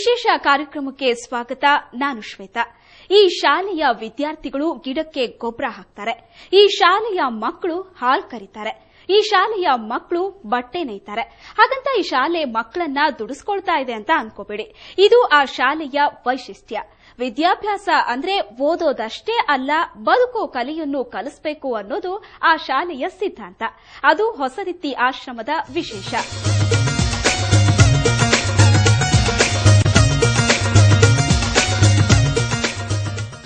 ವಿಶೇಷ ಕಾರ್ಯಕ್ರಮಕ್ಕೆ ಸ್ವಾಗತ. ನಾನು ಶ್ವೇತಾ. ಈ ಶಾಲೆಯ ವಿದ್ಯಾರ್ಥಿಗಳು ಗಿಡಕ್ಕೆ ಗೊಬ್ಬರ ಹಾಕ್ತಾರೆ. ಈ ಶಾಲೆಯ ಮಕ್ಕಳು ಹಾಲು ಕರೀತಾರೆ. ಈ ಶಾಲೆಯ ಮಕ್ಕಳು ಬಟ್ಟೆ ನೇಯ್ತಾರೆ. ಹಾಗಂತ ಈ ಶಾಲೆ ಮಕ್ಕಳನ್ನ ದುಡಿಸ್ಕೊಳ್ತಾ ಇದೆ ಅಂತ ಅನ್ಕೋಬೇಡಿ. ಇದು ಆ ಶಾಲೆಯ ವೈಶಿಷ್ಟ್ಯ. ವಿದ್ಯಾಭ್ಯಾಸ ಅಂದ್ರೆ ಓದೋದಷ್ಟೇ ಅಲ್ಲ, ಬದುಕೋ ಕಲೆಯನ್ನು ಕಲಿಸಬೇಕು ಅನ್ನೋದು ಆ ಶಾಲೆಯ ಸಿದ್ಧಾಂತ. ಅದು ಹೊಸರಿತ್ತಿ ಆಶ್ರಮದ ವಿಶೇಷ.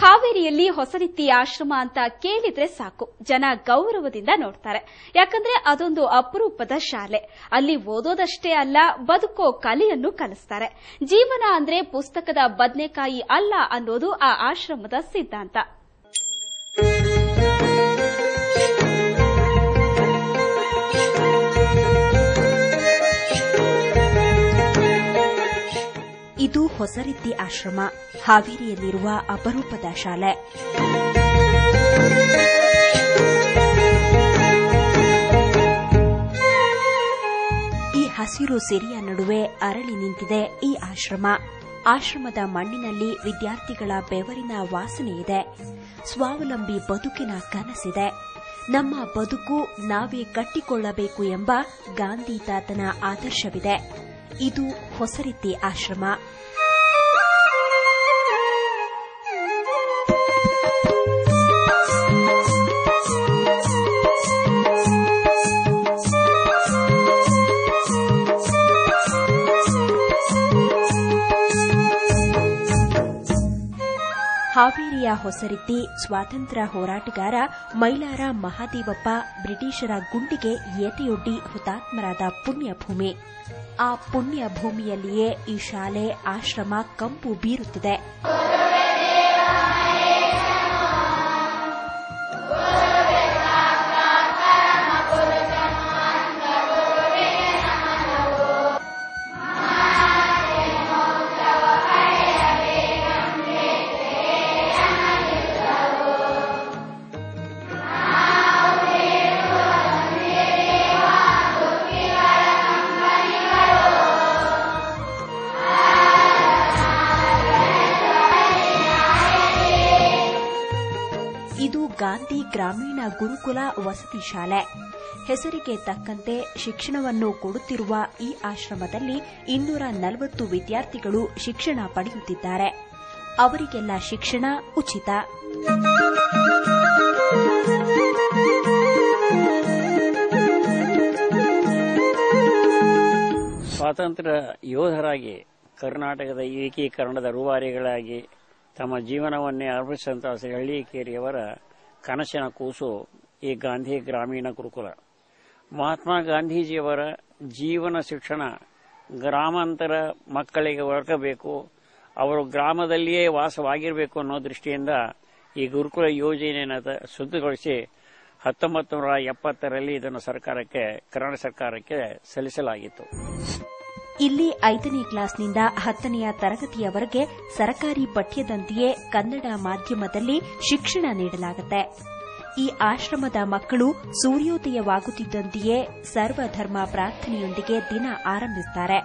ಹಾವೇರಿಯಲ್ಲಿ ಹೊಸರಿತ್ತಿ ಆಶ್ರಮ ಅಂತ ಕೇಳಿದ್ರೆ ಸಾಕು, ಜನ ಗೌರವದಿಂದ ನೋಡ್ತಾರೆ. ಯಾಕಂದ್ರೆ ಅದೊಂದು ಅಪರೂಪದ ಶಾಲೆ. ಅಲ್ಲಿ ಓದೋದಷ್ಟೇ ಅಲ್ಲ, ಬದುಕೋ ಕಲೆಯನ್ನು ಕಲಿಸ್ತಾರೆ. ಜೀವನ ಅಂದ್ರೆ ಪುಸ್ತಕದ ಬದನೆಕಾಯಿ ಅಲ್ಲ ಅನ್ನೋದು ಆ ಆಶ್ರಮದ ಸಿದ್ಧಾಂತ. ಇದು ಹೊಸರಿತ್ತಿ ಆಶ್ರಮ, ಹಾವೇರಿಯಲ್ಲಿರುವ ಅಪರೂಪದ ಶಾಲೆ. ಈ ಹಸಿರು ಸಿರಿಯ ನಡುವೆ ಅರಳಿ ನಿಂತಿದೆ ಈ ಆಶ್ರಮ. ಆಶ್ರಮದ ಮಣ್ಣಿನಲ್ಲಿ ವಿದ್ಯಾರ್ಥಿಗಳ ಬೆವರಿನ ವಾಸನೆ ಇದೆ. ಸ್ವಾವಲಂಬಿ ಬದುಕಿನ ಕನಸಿದೆ. ನಮ್ಮ ಬದುಕು ನಾವೇ ಕಟ್ಟಿಕೊಳ್ಳಬೇಕು ಎಂಬ ಗಾಂಧಿ ತಾತನ ಆದರ್ಶವಿದೆ. ಇದು ಹೊಸರಿತ್ತಿ ಆಶ್ರಮ. ಹಾವೇರಿಯ ಹೊಸರಿತ್ತಿ ಸ್ವಾತಂತ್ರ್ಯ ಹೋರಾಟಗಾರ ಮೈಲಾರ ಮಹಾದೇವಪ್ಪ ಬ್ರಿಟಿಷರ ಗುಂಡಿಗೆ ಏಟೆಯೊಡ್ಡಿ ಹುತಾತ್ಮರಾದ ಪುಣ್ಯಭೂಮಿ. ಆ ಪುಣ್ಯ ಭೂಮಿಯಲ್ಲಿಯೇ ಈ ಶಾಲೆ, ಆಶ್ರಮ ಕಂಪು ಬೀರುತ್ತಿದೆ. ಗಾಂಧಿ ಗ್ರಾಮೀಣ ಗುರುಕುಲ ವಸತಿ ಶಾಲೆ. ಹೆಸರಿಗೆ ತಕ್ಕಂತೆ ಶಿಕ್ಷಣವನ್ನು ಕೊಡುತ್ತಿರುವ ಈ ಆಶ್ರಮದಲ್ಲಿ 240 ವಿದ್ಯಾರ್ಥಿಗಳು ಶಿಕ್ಷಣ ಪಡೆಯುತ್ತಿದ್ದಾರೆ. ಅವರಿಗೆಲ್ಲ ಶಿಕ್ಷಣ ಉಚಿತ. ಸ್ವಾತಂತ್ರ್ಯ ಯೋಧರಾಗಿ ಕರ್ನಾಟಕದ ಏಕೀಕರಣದ ರೂವಾರಿಗಳಾಗಿ ತಮ್ಮ ಜೀವನವನ್ನೇ ಅರ್ಪಿಸಿದಂತಹ ಹಳ್ಳಿಕೇರಿಯವರ ಕನಸಿನ ಕೂಸು ಈ ಗಾಂಧಿ ಗ್ರಾಮೀಣ ಗುರುಕುಲ. ಮಹಾತ್ಮ ಗಾಂಧೀಜಿಯವರ ಜೀವನ ಶಿಕ್ಷಣ ಗ್ರಾಮಾಂತರ ಮಕ್ಕಳಿಗೆ ಒದಗಬೇಕು, ಅವರು ಗ್ರಾಮದಲ್ಲಿಯೇ ವಾಸವಾಗಿರಬೇಕು ಅನ್ನೋ ದೃಷ್ಟಿಯಿಂದ ಈ ಗುರುಕುಲ ಯೋಜನೆಯನ್ನು ಸಿದ್ಧಗೊಳಿಸಿ 1970ರಲ್ಲಿ ಇದನ್ನು ಕರ್ನಾಟಕ ಸರ್ಕಾರಕ್ಕೆ ಸಲ್ಲಿಸಲಾಗಿತ್ತು. ಇಲ್ಲಿ 5ನೇ ಕ್ಲಾಸ್ನಿಂದ 10ನೇ ತರಗತಿಯವರೆಗೆ ಸರಕಾರಿ ಪಠ್ಯದಂತೆಯೇ ಕನ್ನಡ ಮಾಧ್ಯಮದಲ್ಲಿ ಶಿಕ್ಷಣ ನೀಡಲಾಗುತ್ತೆ. ಈ ಆಶ್ರಮದ ಮಕ್ಕಳು ಸೂರ್ಯೋದಯವಾಗುತ್ತಿದ್ದಂತೆಯೇ ಸರ್ವಧರ್ಮ ಪ್ರಾರ್ಥನೆಯೊಂದಿಗೆ ದಿನ ಆರಂಭಿಸುತ್ತಾರೆ.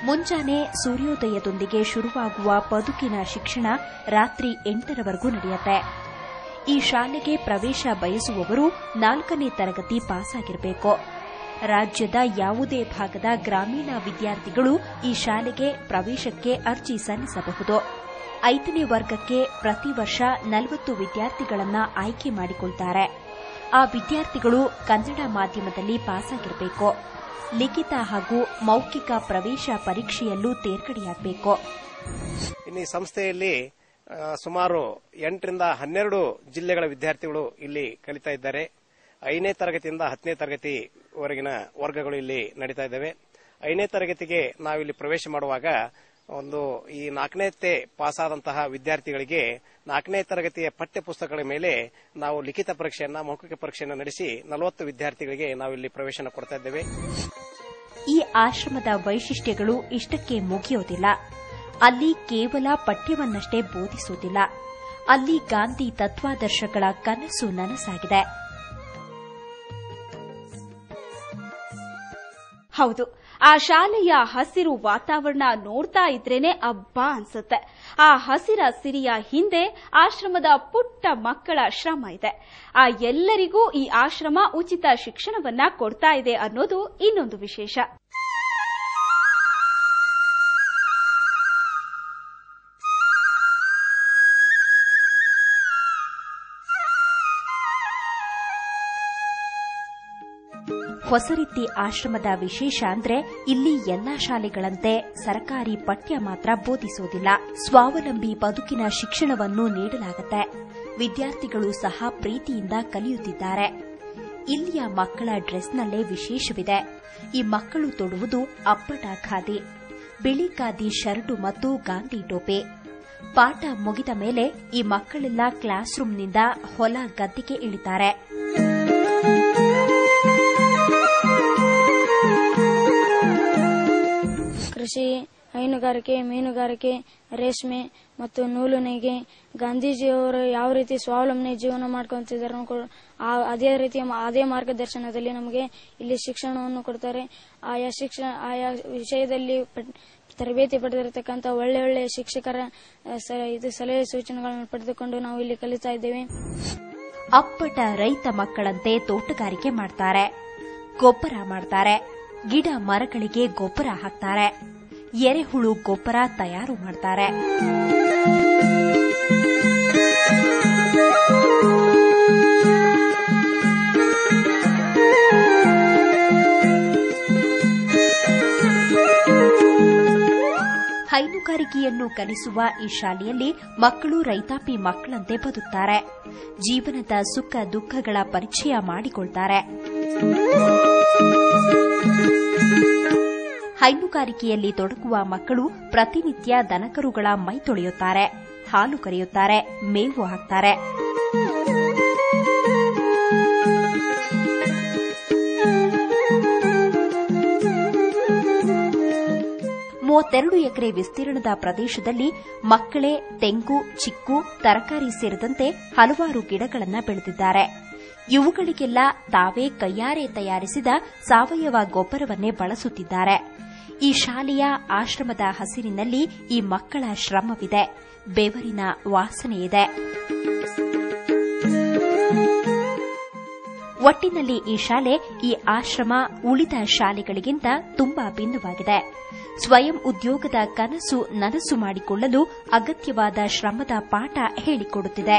ಮುಂಜಾನೆ ಸೂರ್ಯೋದಯದೊಂದಿಗೆ ಶುರುವಾಗುವ ಬದುಕಿನ ಶಿಕ್ಷಣ ರಾತ್ರಿ 8ರವರೆಗೂ ನಡೆಯುತ್ತೆ. ಈ ಶಾಲೆಗೆ ಪ್ರವೇಶ ಬಯಸುವವರು 4ನೇ ತರಗತಿ ಪಾಸಾಗಿರಬೇಕು. ರಾಜ್ಯದ ಯಾವುದೇ ಭಾಗದ ಗ್ರಾಮೀಣ ವಿದ್ಯಾರ್ಥಿಗಳು ಈ ಶಾಲೆಗೆ ಪ್ರವೇಶಕ್ಕೆ ಅರ್ಜಿ ಸಲ್ಲಿಸಬಹುದು. 5ನೇ ವರ್ಗಕ್ಕೆ ಪ್ರತಿ ವರ್ಷ 40 ವಿದ್ಯಾರ್ಥಿಗಳನ್ನು ಆಯ್ಕೆ ಮಾಡಿಕೊಳ್ತಾರೆ. ಆ ವಿದ್ಯಾರ್ಥಿಗಳು ಕನ್ನಡ ಮಾಧ್ಯಮದಲ್ಲಿ ಪಾಸಾಗಿರಬೇಕು. ಲಿಖಿತ ಹಾಗೂ ಮೌಖಿಕ ಪ್ರವೇಶ ಪರೀಕ್ಷೆಯಲ್ಲೂ ತೇರ್ಗಡೆಯಾಗಬೇಕು. ಇನ್ನು ಈ ಸಂಸ್ಥೆಯಲ್ಲಿ ಸುಮಾರು 8ರಿಂದ 12 ಜಿಲ್ಲೆಗಳ ವಿದ್ಯಾರ್ಥಿಗಳು ಇಲ್ಲಿ ಕಲಿತಾ ಇದ್ದಾರೆ. 5ನೇ ತರಗತಿಯಿಂದ 10ನೇ ತರಗತಿವರೆಗಿನ ವರ್ಗಗಳು ಇಲ್ಲಿ ನಡೀತಾ ಇದ್ದಾವೆ. 5ನೇ ತರಗತಿಗೆ ನಾವಿಲ್ಲಿ ಪ್ರವೇಶ ಮಾಡುವಾಗ ಒಂದು ಈ 4ನೇ ಪಾಸಾದಂತಹ ವಿದ್ಯಾರ್ಥಿಗಳಿಗೆ 4ನೇ ತರಗತಿಯ ಪಠ್ಯ ಪುಸ್ತಕಗಳ ಮೇಲೆ ನಾವು ಲಿಖಿತ ಪರೀಕ್ಷೆಯನ್ನ ಮೌಖಿಕ ಪರೀಕ್ಷೆಯನ್ನು ನಡೆಸಿ 40 ವಿದ್ಯಾರ್ಥಿಗಳಿಗೆ ನಾವು ಇಲ್ಲಿ ಪ್ರವೇಶನ ಕೊಡ್ತಾ ಇದ್ದೇವೆ. ಈ ಆಶ್ರಮದ ವೈಶಿಷ್ಟ್ಯಗಳು ಇಷ್ಟಕ್ಕೆ ಮುಗಿಯೋದಿಲ್ಲ. ಅಲ್ಲಿ ಕೇವಲ ಪಠ್ಯವನ್ನಷ್ಟೇ ಬೋಧಿಸುವುದಿಲ್ಲ. ಅಲ್ಲಿ ಗಾಂಧಿ ತತ್ವಾದರ್ಶಗಳ ಕನಸು ನನಸಾಗಿದೆ. ಹೌದು, ಆ ಶಾಲೆಯ ಹಸಿರು ವಾತಾವರಣ ನೋಡ್ತಾ ಇದ್ರೇನೆ ಅಬ್ಬಾ ಅನ್ಸುತ್ತೆ. ಆ ಹಸಿರ ಸಿರಿಯ ಹಿಂದೆ ಆಶ್ರಮದ ಪುಟ್ಟ ಮಕ್ಕಳ ಶ್ರಮ ಇದೆ. ಆ ಎಲ್ಲರಿಗೂ ಈ ಆಶ್ರಮ ಉಚಿತ ಶಿಕ್ಷಣವನ್ನ ಕೊಡ್ತಾ ಇದೆ ಅನ್ನೋದು ಇನ್ನೊಂದು ವಿಶೇಷ. ಹೊಸರಿತ್ತಿ ಆಶ್ರಮದ ವಿಶೇಷ ಅಂದ್ರೆ ಇಲ್ಲಿ ಎಲ್ಲಾ ಶಾಲೆಗಳಂತೆ ಸರ್ಕಾರಿ ಪಠ್ಯ ಮಾತ್ರ ಬೋಧಿಸುವುದಿಲ್ಲ. ಸ್ವಾವಲಂಬಿ ಬದುಕಿನ ಶಿಕ್ಷಣವನ್ನು ನೀಡಲಾಗುತ್ತೆ. ವಿದ್ಯಾರ್ಥಿಗಳು ಸಹ ಪ್ರೀತಿಯಿಂದ ಕಲಿಯುತ್ತಿದ್ದಾರೆ. ಇಲ್ಲಿಯ ಮಕ್ಕಳ ಡ್ರೆಸ್ನಲ್ಲೇ ವಿಶೇಷವಿದೆ. ಈ ಮಕ್ಕಳು ತೊಡುವುದು ಅಪ್ಪಟ ಖಾದಿ, ಬಿಳಿ ಖಾದಿ ಶರ್ಟು ಮತ್ತು ಗಾಂಧಿ ಟೋಪಿ. ಪಾಠ ಮುಗಿದ ಮೇಲೆ ಈ ಮಕ್ಕಳೆಲ್ಲ ಕ್ಲಾಸ್ ರೂಂನಿಂದ ಹೊಲ ಗದ್ದೆಗೆ ಇಳಿತಾರೆ. ಕೃಷಿ, ಹೈನುಗಾರಿಕೆ, ಮೀನುಗಾರಿಕೆ, ರೇಷ್ಮೆ ಮತ್ತು ನೂಲು ನೇಯ್ಗೆ, ಗಾಂಧೀಜಿಯವರು ಯಾವ ರೀತಿ ಸ್ವಾವಲಂಬನೆ ಜೀವನ ಮಾಡ್ಕೊಂತಿದ್ದಾರೆ ಅದೇ ಮಾರ್ಗದರ್ಶನದಲ್ಲಿ ನಮಗೆ ಇಲ್ಲಿ ಶಿಕ್ಷಣವನ್ನು ಕೊಡ್ತಾರೆ. ಆಯಾ ವಿಷಯದಲ್ಲಿ ತರಬೇತಿ ಪಡೆದಿರತಕ್ಕಂಥ ಒಳ್ಳೆ ಶಿಕ್ಷಕರ ಸಲಹೆ ಸೂಚನೆಗಳನ್ನು ಪಡೆದುಕೊಂಡು ನಾವು ಇಲ್ಲಿ ಕಲಿತಾ ಇದ್ದೇವೆ. ಅಪ್ಪಟ ರೈತ ಮಕ್ಕಳಂತೆ ತೋಟಗಾರಿಕೆ ಮಾಡ್ತಾರೆ, ಗೊಬ್ಬರ ಮಾಡ್ತಾರೆ, ಗಿಡ ಮರಗಳಿಗೆ ಗೊಬ್ಬರ ಹಾಕ್ತಾರೆ, ಎರೆಹುಳು ಗೊಬ್ಬರ ತಯಾರು ಮಾಡ್ತಾರೆ. ಹೈನುಗಾರಿಕೆಯನ್ನು ಕಲಿಸುವ ಈ ಶಾಲೆಯಲ್ಲಿ ಮಕ್ಕಳು ರೈತಾಪಿ ಮಕ್ಕಳಂತೆ ಬದುಕ್ತಾರೆ. ಜೀವನದ ಸುಖ ದುಃಖಗಳ ಪರಿಚಯ ಮಾಡಿಕೊಳ್ತಾರೆ. ಹೈನುಗಾರಿಕೆಯಲ್ಲಿ ತೊಡಗುವ ಮಕ್ಕಳು ಪ್ರತಿನಿತ್ಯ ದನಕರುಗಳ ಮೈ ತೊಳೆಯುತ್ತಾರೆ, ಹಾಲು ಕರೆಯುತ್ತಾರೆ, ಮೇವು ಹಾಕ್ತಾರೆ. ಮೂವತ್ತೆರಡು ಎಕರೆ ವಿಸ್ತೀರ್ಣದ ಪ್ರದೇಶದಲ್ಲಿ ಮಕ್ಕಳೇ ತೆಂಗು, ಚಿಕ್ಕು, ತರಕಾರಿ ಸೇರಿದಂತೆ ಹಲವಾರು ಗಿಡಗಳನ್ನು ಬೆಳೆದಿದ್ದಾರೆ. ಇವುಗಳಿಗೆಲ್ಲ ತಾವೇ ಕೈಯಾರೆ ತಯಾರಿಸಿದ ಸಾವಯವ ಗೊಬ್ಬರವನ್ನೇ ಬಳಸುತ್ತಿದ್ದಾರೆ. ಈ ಶಾಲೆಯ ಆಶ್ರಮದ ಹಸಿರಿನಲ್ಲಿ ಈ ಮಕ್ಕಳ ಶ್ರಮವಿದೆ, ಬೆವರಿನ ವಾಸನೆಯಿದೆ. ಒಟ್ಟಿನಲ್ಲಿ ಈ ಶಾಲೆ, ಈ ಆಶ್ರಮ ಉಳಿದ ಶಾಲೆಗಳಿಗಿಂತ ತುಂಬಾ ಭಿನ್ನವಾಗಿದೆ. ಸ್ವಯಂ ಉದ್ಯೋಗದ ಕನಸು ನನಸು ಮಾಡಿಕೊಳ್ಳಲು ಅಗತ್ಯವಾದ ಶ್ರಮದ ಪಾಠ ಹೇಳಿಕೊಡುತ್ತಿದೆ.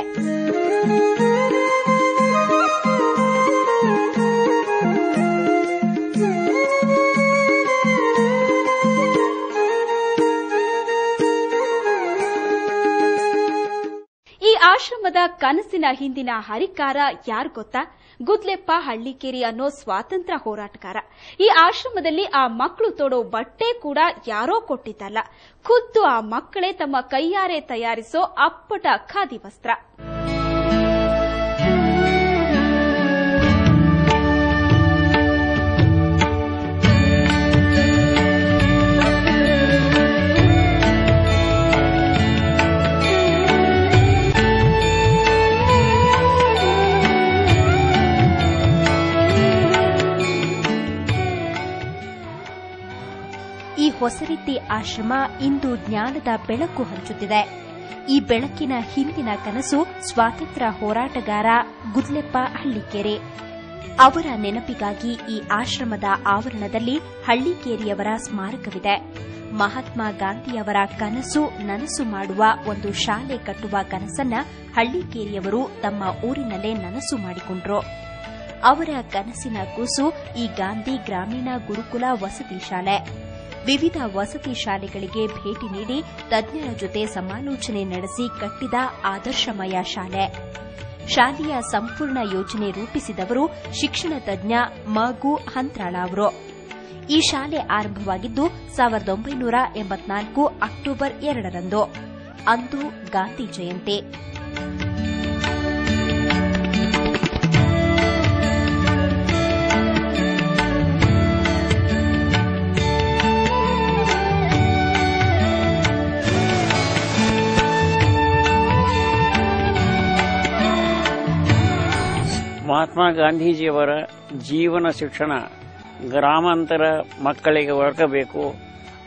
ಈ ಆಶ್ರಮದ ಕನಸಿನ ಹಿಂದಿನ ಹರಿಕಾರ ಯಾರು ಗೊತ್ತಾ? ಗುದ್ಲೆಪ್ಪ ಹಳ್ಳಿಕೇರಿ ಅನ್ನೋ ಸ್ವಾತಂತ್ರ್ಯ ಹೋರಾಟಗಾರ. ಈ ಆಶ್ರಮದಲ್ಲಿ ಆ ಮಕ್ಕಳು ತೊಡೋ ಬಟ್ಟೆ ಕೂಡ ಯಾರೋ ಕೊಟ್ಟಿದ್ದಲ್ಲ, ಖುದ್ದು ಆ ಮಕ್ಕಳೇ ತಮ್ಮ ಕೈಯಾರೆ ತಯಾರಿಸೋ ಅಪ್ಪಟ ಖಾದಿ ವಸ್ತ್ರ. ಹೊಸರಿತ್ತಿ ಆಶ್ರಮ ಇಂದು ಜ್ಞಾನದ ಬೆಳಕು ಹಂಚುತ್ತಿದೆ. ಈ ಬೆಳಕಿನ ಹಿಂದಿನ ಕನಸು ಸ್ವಾತಂತ್ರ್ಯ ಹೋರಾಟಗಾರ ಗುದ್ಲೆಪ್ಪ ಹಳ್ಳಿಕೇರಿ. ಅವರ ನೆನಪಿಗಾಗಿ ಈ ಆಶ್ರಮದ ಆವರಣದಲ್ಲಿ ಹಳ್ಳಿಕೇರಿಯವರ ಸ್ಮಾರಕವಿದೆ. ಮಹಾತ್ಮ ಗಾಂಧಿಯವರ ಕನಸು ನನಸು ಮಾಡುವ ಒಂದು ಶಾಲೆ ಕಟ್ಟುವ ಕನಸನ್ನ ಹಳ್ಳಿಕೇರಿಯವರು ತಮ್ಮ ಊರಿನಲ್ಲೇ ನನಸು ಮಾಡಿಕೊಂಡರು. ಅವರ ಕನಸಿನ ಕೂಸು ಈ ಗಾಂಧಿ ಗ್ರಾಮೀಣ ಗುರುಕುಲ ವಸತಿ ಶಾಲೆ. ವಿವಿಧ ವಸತಿ ಶಾಲೆಗಳಿಗೆ ಭೇಟಿ ನೀಡಿ ತಜ್ಞರ ಜೊತೆ ಸಮಾಲೋಚನೆ ನಡೆಸಿ ಕಟ್ಟಿದ ಆದರ್ಶಮಯ ಶಾಲೆ. ಶಾಲೆಯ ಸಂಪೂರ್ಣ ಯೋಜನೆ ರೂಪಿಸಿದವರು ಶಿಕ್ಷಣ ತಜ್ಞ ಮಗು ಹಂತ್ರಾಳ ಅವರು. ಈ ಶಾಲೆ ಆರಂಭವಾಗಿದ್ದು 1984 ಅಕ್ಟೋಬರ್ 2ರಂದು. ಅಂದು ಗಾಂಧಿ ಜಯಂತಿ. ಮಹಾತ್ಮ ಗಾಂಧೀಜಿಯವರ ಜೀವನ ಶಿಕ್ಷಣ ಗ್ರಾಮಾಂತರ ಮಕ್ಕಳಿಗೆ ಒದಗಬೇಕು,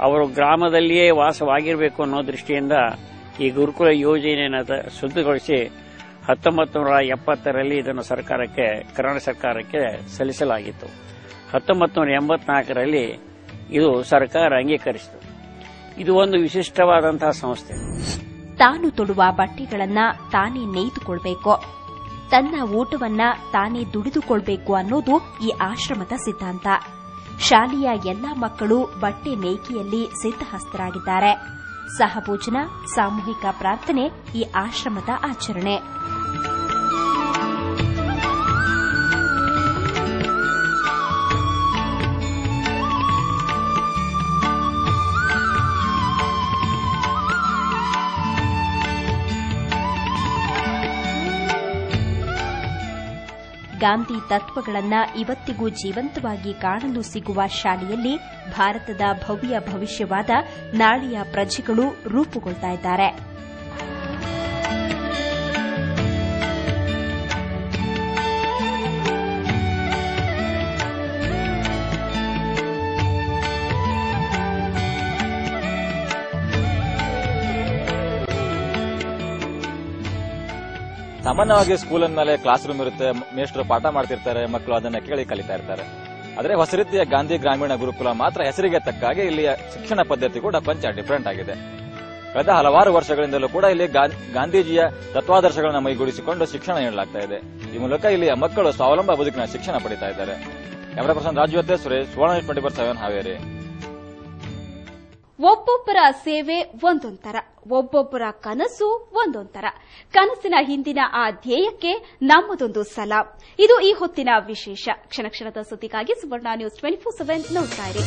ಅವರು ಗ್ರಾಮದಲ್ಲಿಯೇ ವಾಸವಾಗಿರಬೇಕು ಅನ್ನೋ ದೃಷ್ಟಿಯಿಂದ ಈ ಗುರುಕುಲ ಯೋಜನೆಯನ್ನು ಸಿದ್ಧಗೊಳಿಸಿ 1970ರಲ್ಲಿ ಇದನ್ನು ಕರ್ನಾಟಕ ಸರ್ಕಾರಕ್ಕೆ ಸಲ್ಲಿಸಲಾಗಿತ್ತು. 1984ರಲ್ಲಿ ಇದು ಸರ್ಕಾರ ಅಂಗೀಕರಿಸಿತು. ಇದು ಒಂದು ವಿಶಿಷ್ಟವಾದಂತಹ ಸಂಸ್ಥೆ. ತಾನು ತೊಡುವ ಬಟ್ಟೆಗಳನ್ನ ತಾನೇ ನೇಯ್ದುಕೊಳ್ಬೇಕು, ತನ್ನ ಊಟವನ್ನ ತಾನೇ ದುಡಿದುಕೊಳ್ಬೇಕು ಅನ್ನೋದು ಈ ಆಶ್ರಮದ ಸಿದ್ಧಾಂತ. ಶಾಲೆಯ ಎಲ್ಲಾ ಮಕ್ಕಳು ಬಟ್ಟೆ ನೇಯ್ಗೆಯಲ್ಲಿ ಸಿದ್ಧಹಸ್ತರಾಗಿದ್ದಾರೆ. ಸಹಭೋಜನ, ಸಾಮೂಹಿಕ ಪ್ರಾರ್ಥನೆ ಈ ಆಶ್ರಮದ ಆಚರಣೆ. ಗಾಂಧಿ ತತ್ವಗಳನ್ನು ಇವತ್ತಿಗೂ ಜೀವಂತವಾಗಿ ಕಾಣಲು ಸಿಗುವ ಶಾಲೆಯಲ್ಲಿ ಭಾರತದ ಭವ್ಯ ಭವಿಷ್ಯವಾದ ನಾಳೆಯ ಪ್ರಜೆಗಳು ರೂಪುಗೊಳ್ತಾ ಇದ್ದಾರೆ. ಸಾಮಾನ್ಯವಾಗಿ ಸ್ಕೂಲ್ ಅಂದಮೇಲೆ ಕ್ಲಾಸ್ ರೂಮ್ ಇರುತ್ತೆ, ಮೇಷ್ಟ್ರು ಪಾಠ ಮಾಡ್ತಿರ್ತಾರೆ, ಮಕ್ಕಳು ಅದನ್ನ ಕೇಳಿ ಕಲಿತಾ ಇರ್ತಾರೆ. ಆದರೆ ಹೊಸ ರೀತಿಯ ಗಾಂಧಿ ಗ್ರಾಮೀಣ ಗುರುಕುಲ ಮಾತ್ರ ಹೆಸರಿಗೆ ತಕ್ಕಾಗಿ ಇಲ್ಲಿಯ ಶಿಕ್ಷಣ ಪದ್ಧತಿ ಕೂಡ ಕೊಂಚ ಡಿಫರೆಂಟ್ ಆಗಿದೆ. ಕಳೆದ ಹಲವಾರು ವರ್ಷಗಳಿಂದಲೂ ಕೂಡ ಇಲ್ಲಿ ಗಾಂಧೀಜಿಯ ತತ್ವಾದರ್ಶಗಳನ್ನು ಮೈಗೂಡಿಸಿಕೊಂಡು ಶಿಕ್ಷಣ ನೀಡಲಾಗ್ತಾ ಇದೆ. ಈ ಮೂಲಕ ಇಲ್ಲಿಯ ಮಕ್ಕಳು ಸ್ವಾವಲಂಬ ಬದುಕಿನ ಶಿಕ್ಷಣ ಪಡಿತಾ ಇದ್ದಾರೆ. ಕ್ಯಾಮರಾ ಪರ್ಸನ್ ರಾಜು ಜೊತೆ ಸುರೇಶ್, ಸುವರ್ಣ 24/7 ಹಾವೇರಿ. ಒಬ್ಬೊಬ್ಬರ ಸೇವೆ ಒಂದೊಂಥರ, ಒಬ್ಬೊಬ್ಬರ ಕನಸು ಒಂದೊಂಥರ. ಕನಸಿನ ಹಿಂದಿನ ಆ ಧ್ಯೇಯಕ್ಕೆ ನಮ್ಮದೊಂದು ಸಲಾಂ. ಇದು ಈ ಹೊತ್ತಿನ ವಿಶೇಷ. ಕ್ಷಣ ಕ್ಷಣದ ಸುದ್ದಿಗಾಗಿ ಸುವರ್ಣ ನ್ಯೂಸ್ 24/7 ನೋಡ್ತಾ ಇರಿ.